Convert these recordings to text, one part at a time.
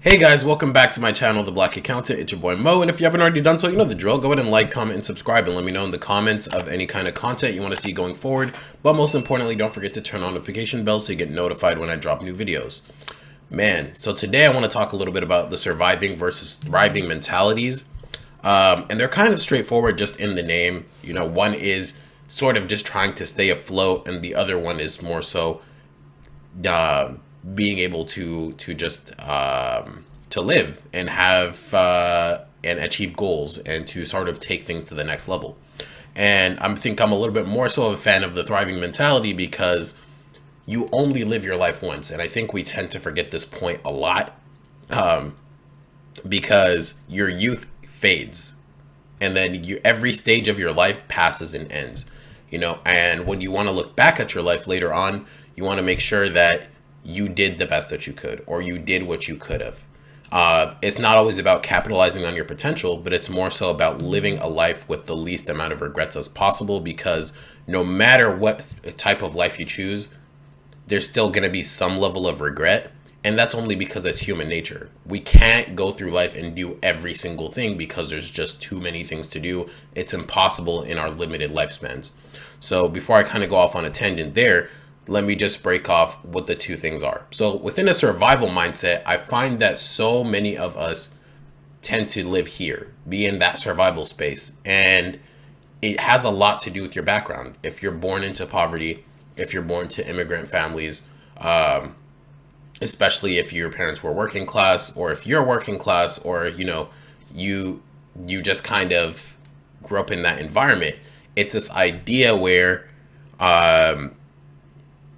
Hey guys, welcome back to my channel, The Black Accountant. It's your boy Mo, and if you haven't already done so, you know the drill. Go ahead and like, comment, and subscribe, and let me know in the comments of any kind of content you want to see going forward. But most importantly, don't forget to turn on notification bells so you get notified when I drop new videos. Man, so today I want to talk a little bit about the surviving versus thriving mentalities. And they're kind of straightforward just in the name. You know, one is sort of just trying to stay afloat, and the other one is more so being able to just to live and have and achieve goals and to sort of take things to the next level. And I think I'm a little bit more so a fan of the thriving mentality because you only live your life once, and I think we tend to forget this point a lot, because your youth fades, and then every stage of your life passes and ends. You know, and when you want to look back at your life later on, you want to make sure that you did the best that you could, or you did what you could have. It's not always about capitalizing on your potential, but it's more so about living a life with the least amount of regrets as possible, because no matter what type of life you choose, there's still going to be some level of regret. And that's only because it's human nature. We can't go through life and do every single thing because there's just too many things to do. It's impossible in our limited lifespans. So before I kind of go off on a tangent there, let me just break off what the two things are. So within a survival mindset, I find that so many of us tend to live here, be in that survival space. And it has a lot to do with your background. If you're born into poverty, if you're born to immigrant families, especially if your parents were working class, or if you're working class, or, you know, you just kind of grew up in that environment. It's this idea where,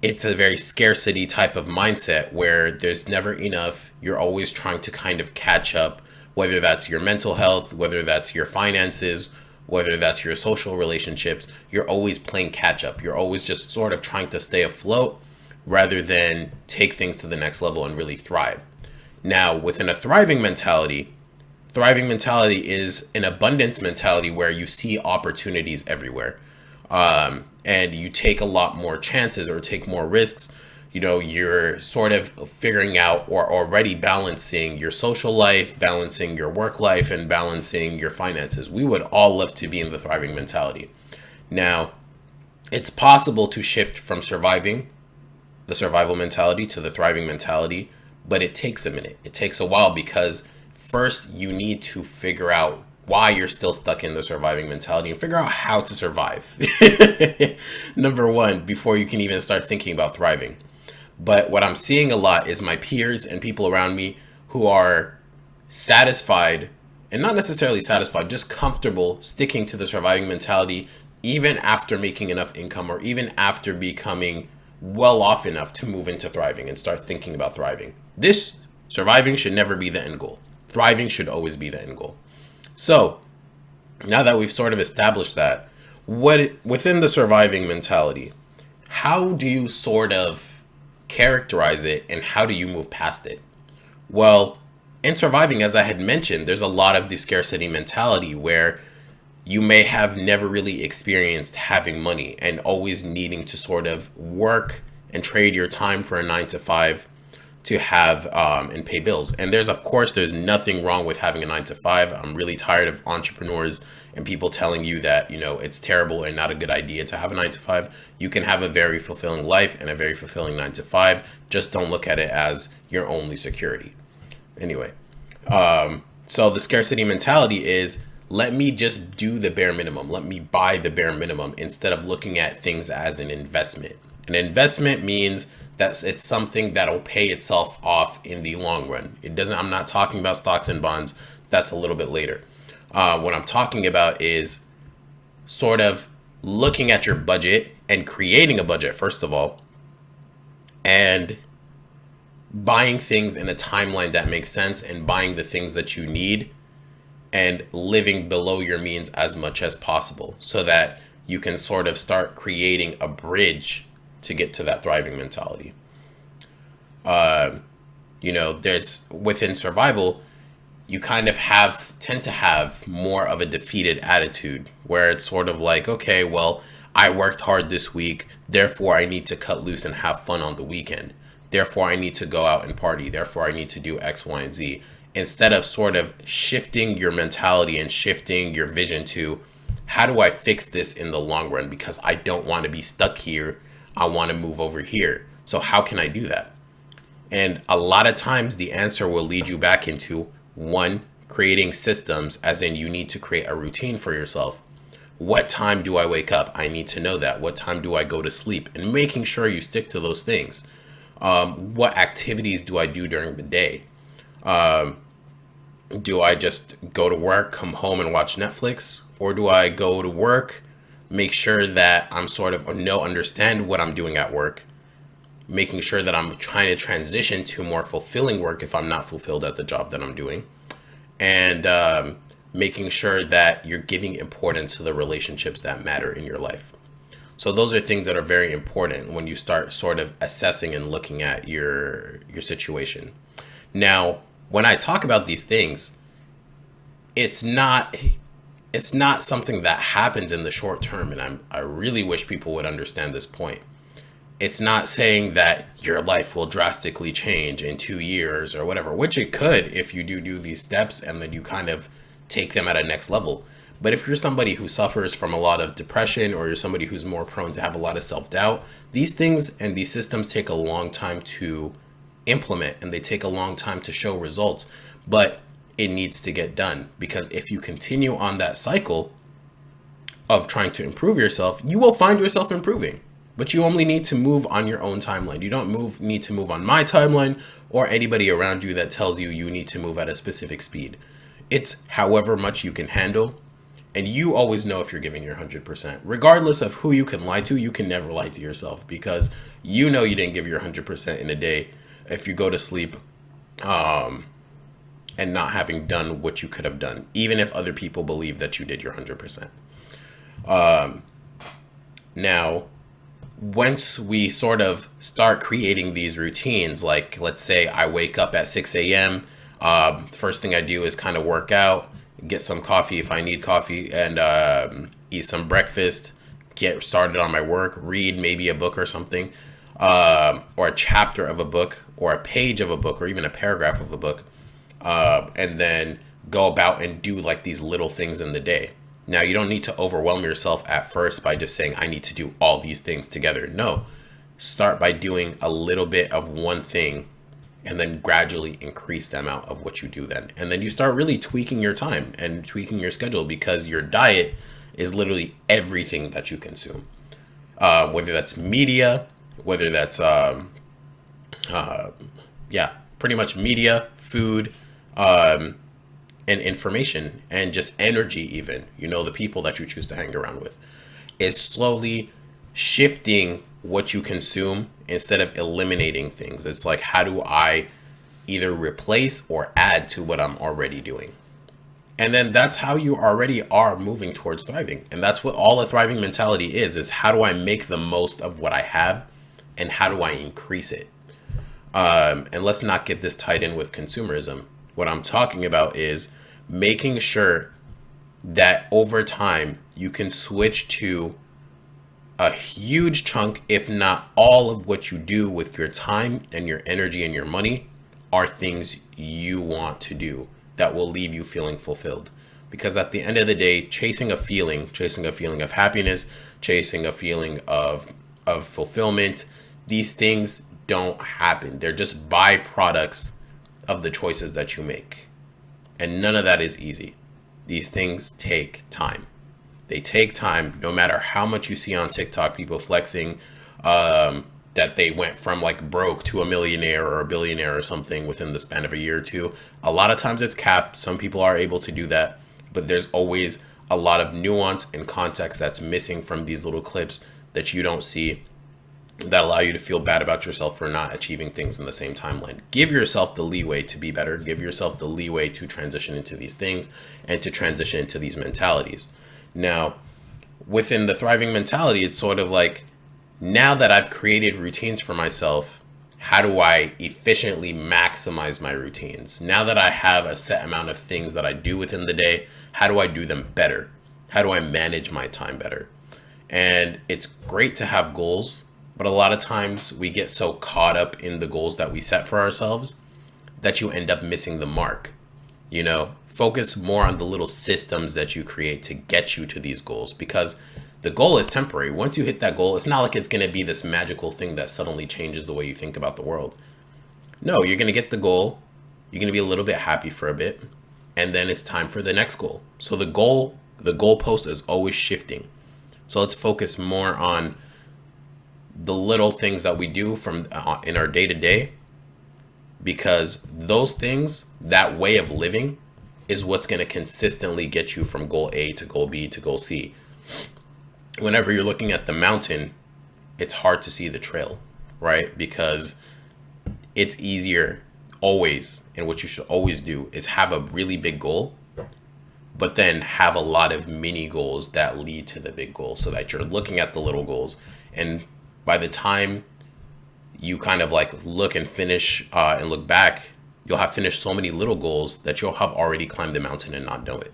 it's a very scarcity type of mindset where there's never enough. You're always trying to kind of catch up, whether that's your mental health, whether that's your finances, whether that's your social relationships. You're always playing catch up. You're always just sort of trying to stay afloat rather than take things to the next level and really thrive. Now, within a thriving mentality is an abundance mentality where you see opportunities everywhere. And you take a lot more chances or take more risks. You know, you're sort of figuring out or already balancing your social life, balancing your work life, and balancing your finances. We would all love to be in the thriving mentality. Now, it's possible to shift from the survival mentality to the thriving mentality, but it takes a minute. It takes a while because first you need to figure out why you're still stuck in the surviving mentality and figure out how to survive. Number one, before you can even start thinking about thriving. But what I'm seeing a lot is my peers and people around me who are satisfied, and not necessarily satisfied, just comfortable sticking to the surviving mentality even after making enough income, or even after becoming well off enough to move into thriving and start thinking about thriving. This surviving should never be the end goal. Thriving should always be the end goal. So now that we've sort of established that, within the surviving mentality, how do you sort of characterize it and how do you move past it? Well, in surviving, as I had mentioned, there's a lot of the scarcity mentality where you may have never really experienced having money and always needing to sort of work and trade your time for a 9 to 5 to have and pay bills. And there's nothing wrong with having a 9 to 5. I'm really tired of entrepreneurs and people telling you that, you know, it's terrible and not a good idea to have a 9 to 5. You can have a very fulfilling life and a very fulfilling 9 to 5. Just don't look at it as your only security. Anyway, so the scarcity mentality is, let me just do the bare minimum. Let me buy the bare minimum instead of looking at things as an investment. An investment means it's something that'll pay itself off in the long run. I'm not talking about stocks and bonds. That's a little bit later. What I'm talking about is sort of looking at your budget and creating a budget, first of all, and buying things in a timeline that makes sense, and buying the things that you need, and living below your means as much as possible so that you can sort of start creating a bridge to get to that thriving mentality. You know, there's within survival, you kind of tend to have more of a defeated attitude where it's sort of like, okay, well, I worked hard this week, therefore I need to cut loose and have fun on the weekend. therefore I need to go out and party, therefore I need to do X, Y, and Z, instead of sort of shifting your mentality and shifting your vision to how do I fix this in the long run, because I don't want to be stuck here, I want to move over here. So how can I do that? And a lot of times the answer will lead you back into one, creating systems, as in you need to create a routine for yourself. What time do I wake up? I need to know that. What time do I go to sleep? And making sure you stick to those things. What activities do I do during the day? Do I just go to work, come home and watch Netflix? Or do I go to work, make sure that I'm sort of understand what I'm doing at work, making sure that I'm trying to transition to more fulfilling work if I'm not fulfilled at the job that I'm doing, and making sure that you're giving importance to the relationships that matter in your life. So those are things that are very important when you start sort of assessing and looking at your situation. Now, when I talk about these things, it's not something that happens in the short term, and I really wish people would understand this point. It's not saying that your life will drastically change in 2 years or whatever, which it could if you do these steps and then you kind of take them at a next level. But if you're somebody who suffers from a lot of depression, or you're somebody who's more prone to have a lot of self-doubt, these things and these systems take a long time to implement, and they take a long time to show results. But it needs to get done, because if you continue on that cycle of trying to improve yourself, you will find yourself improving. But you only need to move on your own timeline. You don't need to move on my timeline or anybody around you that tells you you need to move at a specific speed. It's however much you can handle. And you always know if you're giving your 100%. Regardless of who you can lie to, you can never lie to yourself, because you know you didn't give your 100% in a day if you go to sleep and not having done what you could have done, even if other people believe that you did your 100%. Now, once we sort of start creating these routines, like let's say I wake up at 6 a.m., first thing I do is kind of work out, get some coffee if I need coffee, and eat some breakfast, get started on my work, read maybe a book or something, or a chapter of a book, or a page of a book, or even a paragraph of a book, and then go about and do like these little things in the day. Now, you don't need to overwhelm yourself at first by just saying, I need to do all these things together. No, start by doing a little bit of one thing, and then gradually increase the amount of what you do then. And then you start really tweaking your time and tweaking your schedule, because your diet is literally everything that you consume. Whether that's media, whether that's, pretty much media, food, and information, and just energy even, the people that you choose to hang around with, is slowly shifting what you consume instead of eliminating things. It's like, how do I either replace or add to what I'm already doing? And then that's how you already are moving towards thriving. And that's what all a thriving mentality is how do I make the most of what I have, and how do I increase it? And let's not get this tied in with consumerism. What I'm talking about is making sure that over time you can switch to a huge chunk, if not all of what you do with your time and your energy and your money are things you want to do that will leave you feeling fulfilled. Because at the end of the day, chasing a feeling of happiness, chasing a feeling of fulfillment, these things don't happen. They're just byproducts of the choices that you make. And none of that is easy. These things take time. They take time. No matter how much you see on TikTok, people flexing that they went from like broke to a millionaire or a billionaire or something within the span of a year or two. A lot of times it's capped. Some people are able to do that, but there's always a lot of nuance and context that's missing from these little clips that you don't see, that allow you to feel bad about yourself for not achieving things in the same timeline. Give yourself the leeway to be better. Give yourself the leeway to transition into these things and to transition into these mentalities. Now, within the thriving mentality, it's sort of like, now that I've created routines for myself, how do I efficiently maximize my routines? Now that I have a set amount of things that I do within the day, how do I do them better? How do I manage my time better? And it's great to have goals. But a lot of times we get so caught up in the goals that we set for ourselves that you end up missing the mark. Focus more on the little systems that you create to get you to these goals, because the goal is temporary. Once you hit that goal, it's not like it's going to be this magical thing that suddenly changes the way you think about the world. No, you're going to get the goal. You're going to be a little bit happy for a bit, and then it's time for the next goal. So the goalpost is always shifting. So let's focus more on the little things that we do from in our day to day, because those things, that way of living, is what's going to consistently get you from goal A to goal B to goal C. Whenever you're looking at the mountain, it's hard to see the trail, right? Because it's easier always, and what you should always do is have a really big goal, but then have a lot of mini goals that lead to the big goal, so that you're looking at the little goals. And by the time you kind of like look and finish and look back, you'll have finished so many little goals that you'll have already climbed the mountain and not know it.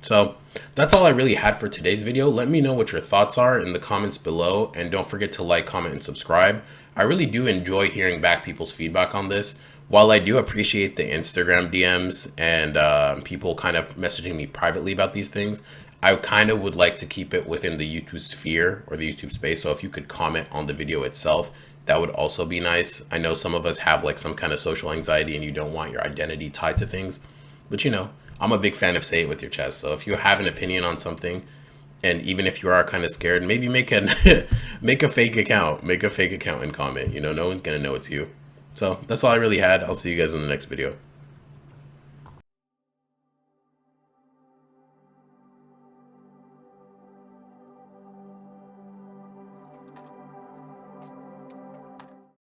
So that's all I really had for today's video. Let me know what your thoughts are in the comments below, and don't forget to like, comment, and subscribe. I really do enjoy hearing back people's feedback on this. While I do appreciate the Instagram DMs and people kind of messaging me privately about these things, I kind of would like to keep it within the YouTube sphere or the YouTube space. So if you could comment on the video itself, that would also be nice. I know some of us have like some kind of social anxiety and you don't want your identity tied to things, but I'm a big fan of say it with your chest. So if you have an opinion on something, and even if you are kind of scared, maybe make make a fake account and comment. No one's gonna know it's you. So that's all I really had. I'll see you guys in the next video.